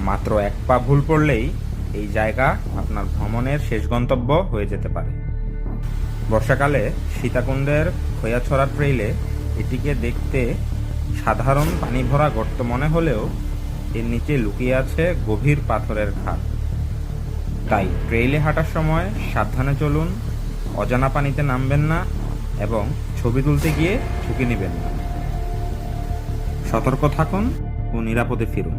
মাত্র এক পা ভুল পড়লেই এই জায়গা আপনার ভ্রমণের শেষ গন্তব্য হয়ে যেতে পারে। বর্ষাকালে সীতাকুণ্ডের খৈয়াছড়া ট্রেইলে এটিকে দেখতে সাধারণ পানি ভরা গর্ত মনে হলেও এর নিচে লুকিয়ে আছে গভীর পাথরের খাদ। তাই ট্রেইলে হাঁটার সময় সাবধানে চলুন, অজানা পানিতে নামবেন না এবং ছবি তুলতে গিয়ে ঝুঁকি নেবেন না। সতর্ক থাকুন ও নিরাপদে ফিরুন।